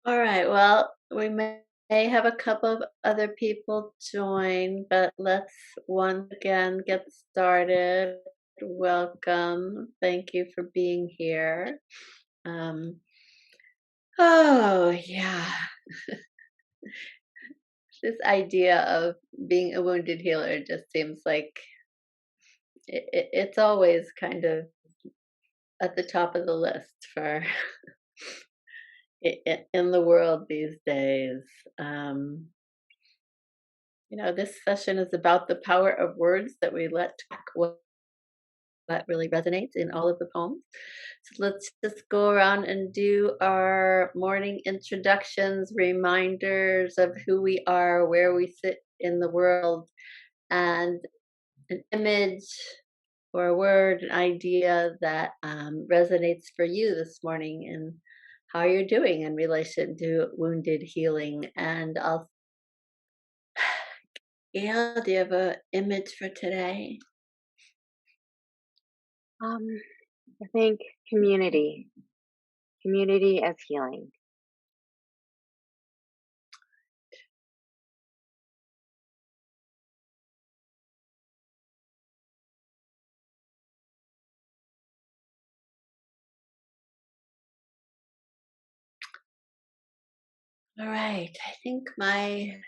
All right. Well, we may have a couple of other people join, but let's once again get started. Welcome. Thank you for being here. Um, oh, yeah. This idea of being a wounded healer just seems like it's always kind of at the top of the list for in the world these days. Um, this session is about the power of words that we let talk, what really resonates in all of the poems. So let's just go around and do our morning introductions, reminders of who we are, where we sit in the world, and an image or a word, an idea that resonates for you this morning and how you're doing in relation to wounded healing. And I'll, Gail, do you have an image for today? Um, I think community, community as healing. All right. I think my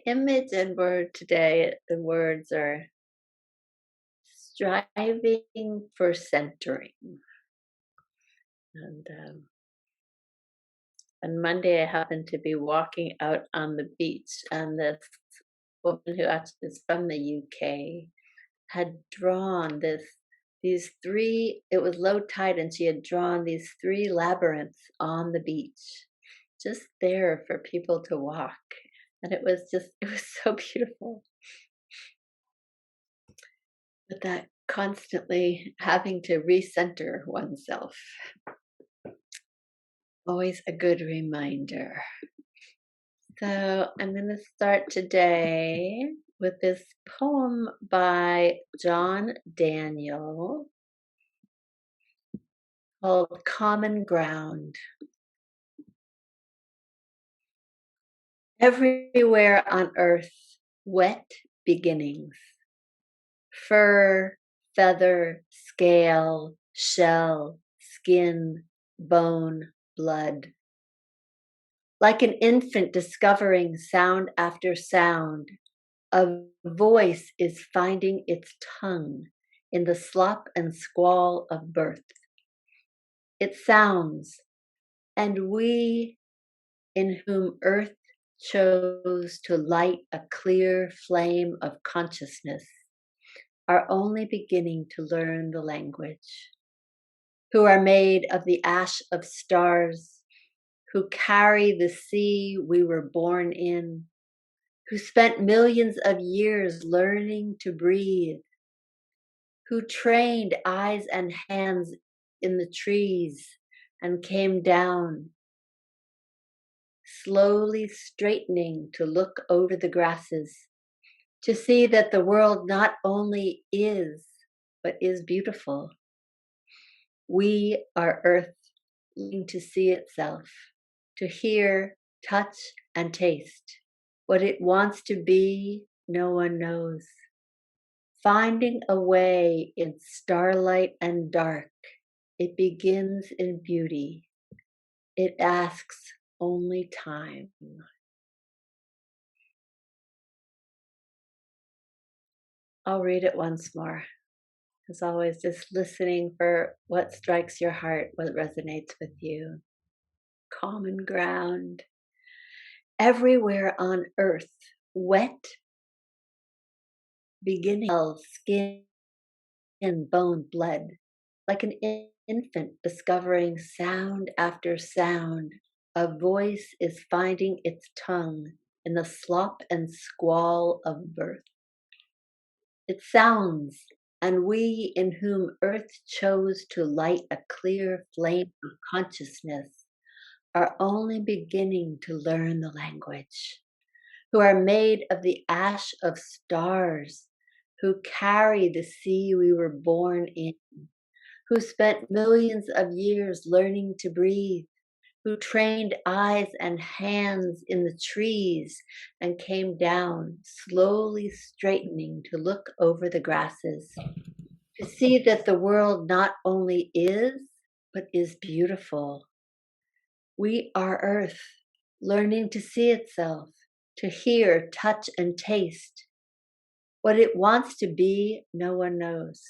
image and word today, the words are striving for centering. And on Monday, I happened to be walking out on the beach, and this woman who actually is from the UK had drawn these three. It was low tide, and she had drawn these three labyrinths on the beach, just there for people to walk. And it was so beautiful. But that constantly having to recenter oneself, always a good reminder. So I'm going to start today with this poem by John Daniel called Common Ground. Everywhere on earth, wet beginnings. Fur, feather, scale, shell, skin, bone, blood. Like an infant discovering sound after sound, a voice is finding its tongue in the slop and squall of birth. It sounds, and we, in whom earth chose to light a clear flame of consciousness, are only beginning to learn the language, who are made of the ash of stars, who carry the sea we were born in, who spent millions of years learning to breathe, who trained eyes and hands in the trees and came down, slowly straightening to look over the grasses, to see that the world not only is, but is beautiful. We are earth, learning to see itself, to hear, touch, and taste. What it wants to be, no one knows. Finding a way in starlight and dark, it begins in beauty. It asks only time. I'll read it once more. As always, just listening for what strikes your heart, what resonates with you. Common ground. Everywhere on earth, wet beginning, skin, bone, blood, like an infant discovering sound after sound. A voice is finding its tongue in the slop and squall of birth. It sounds, and we in whom earth chose to light a clear flame of consciousness are only beginning to learn the language, who are made of the ash of stars, who carry the sea we were born in, who spent millions of years learning to breathe, who trained eyes and hands in the trees and came down, slowly straightening to look over the grasses, to see that the world not only is, but is beautiful. We are Earth, learning to see itself, to hear, touch, and taste. What it wants to be, no one knows.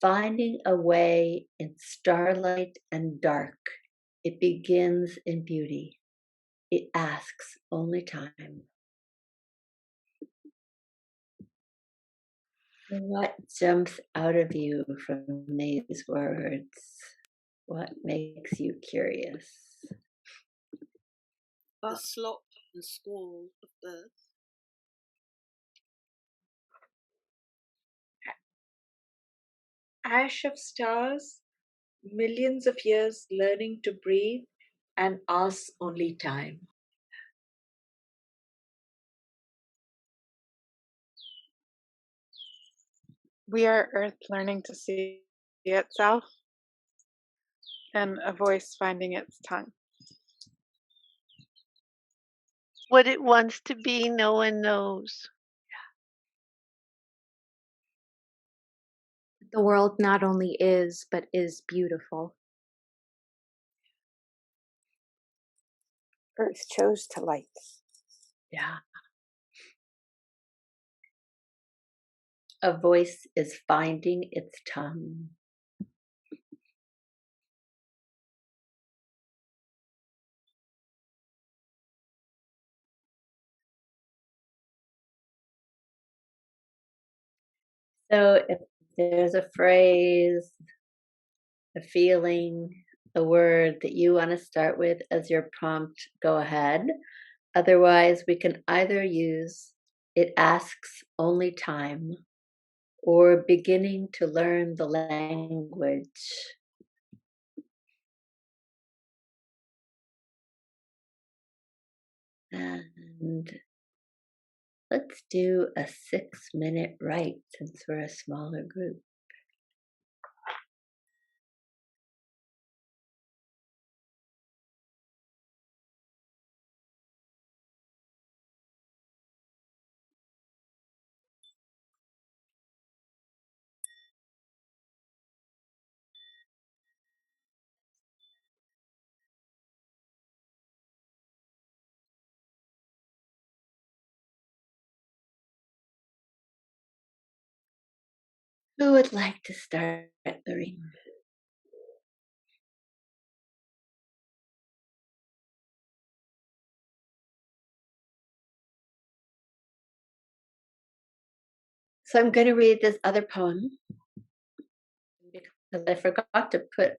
Finding a way in starlight and dark, it begins in beauty. It asks only time. What jumps out of you from these words? What makes you curious? The slop and squall of birth. Ash of stars, millions of years learning to breathe, and us only time. We are Earth learning to see itself, and a voice finding its tongue. What it wants to be, no one knows. The world not only is, but is beautiful. Earth chose to light. Yeah. A voice is finding its tongue. So if there's a phrase, a feeling, a word that you want to start with as your prompt, go ahead. Otherwise, we can either use it asks only time or beginning to learn the language. And let's do a 6-minute write since we're a smaller group. Who would like to start the reading? So I'm going to read this other poem because I forgot to put,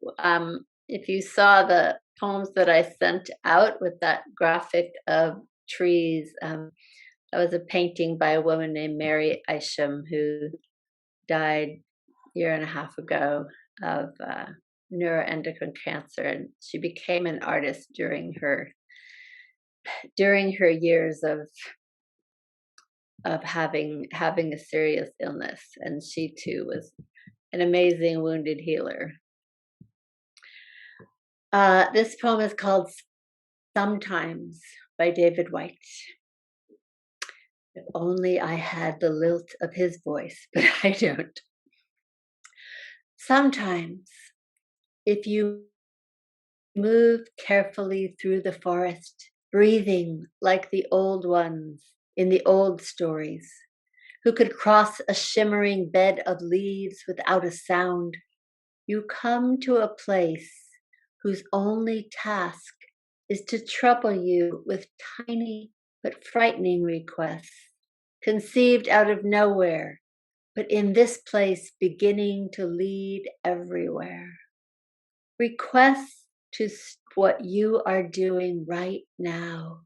if you saw the poems that I sent out with that graphic of trees, that was a painting by a woman named Mary Isham who died a year and a half ago of neuroendocrine cancer, and she became an artist during her years of having a serious illness, and she too was an amazing wounded healer. This poem is called Sometimes by David Whyte. If only I had the lilt of his voice, but I don't. Sometimes, if you move carefully through the forest, breathing like the old ones in the old stories, who could cross a shimmering bed of leaves without a sound, you come to a place whose only task is to trouble you with tiny but frightening requests, conceived out of nowhere, but in this place beginning to lead everywhere. Requests to stop what you are doing right now,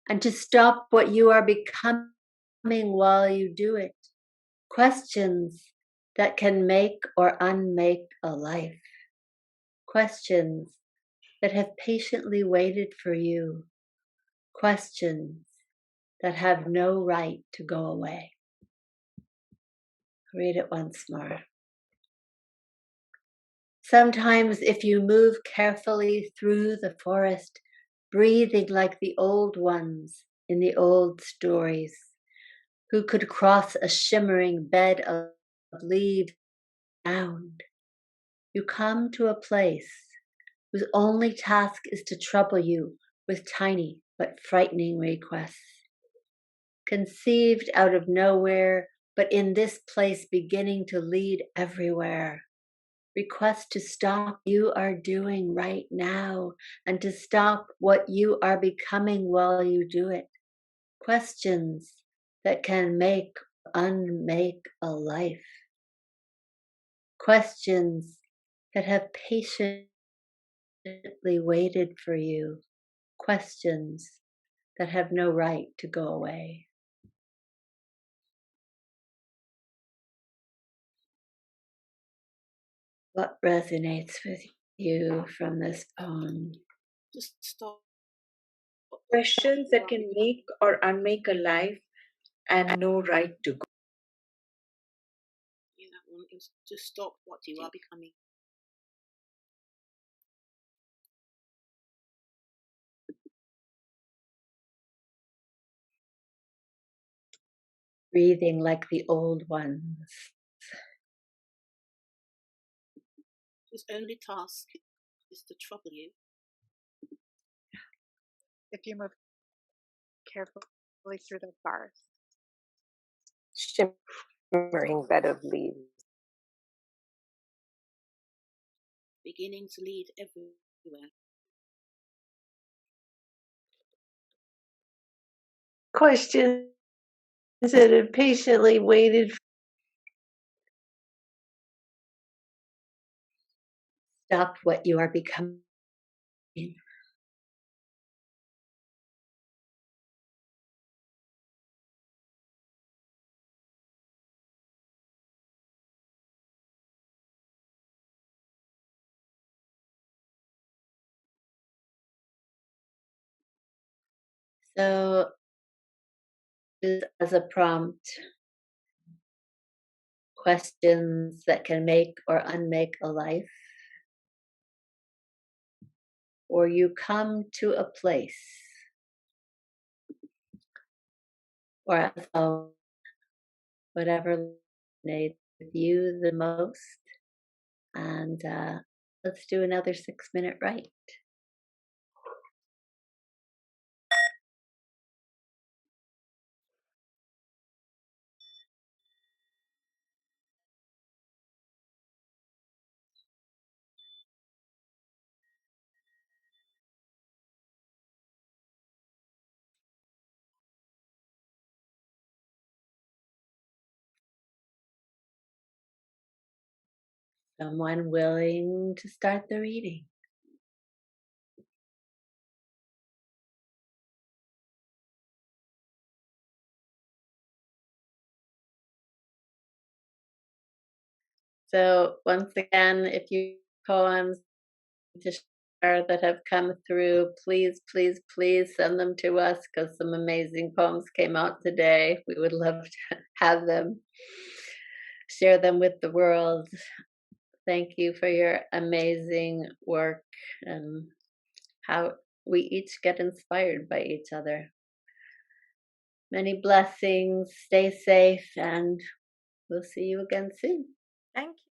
and to stop what you are becoming while you do it. Questions that can make or unmake a life. Questions that have patiently waited for you. Questions that have no right to go away. Read it once more. Sometimes, if you move carefully through the forest, breathing like the old ones in the old stories, who could cross a shimmering bed of leaves down, you come to a place whose only task is to trouble you with tiny but frightening requests, conceived out of nowhere, but in this place beginning to lead everywhere. Requests to stop you are doing right now and to stop what you are becoming while you do it. Questions that can make, unmake a life. Questions that have patiently waited for you. Questions that have no right to go away. What resonates with you from this poem? Just stop. Questions that can make or unmake a life and no right to go. You know, it was to stop what you are becoming. Breathing like the old ones. His only task is to trouble you. If you move carefully through the forest. Shimmering bed of leaves. Beginning to lead everywhere. Questions that have patiently waited. Stop what you are becoming. So, as a prompt, questions that can make or unmake a life, or you come to a place or whatever resonates with you the most, and let's do another 6-minute write. Someone willing to start the reading? So once again, if you have poems to share that have come through, please, please, please send them to us because some amazing poems came out today. We would love to have them, share them with the world. Thank you for your amazing work and how we each get inspired by each other. Many blessings, stay safe, and we'll see you again soon. Thank you.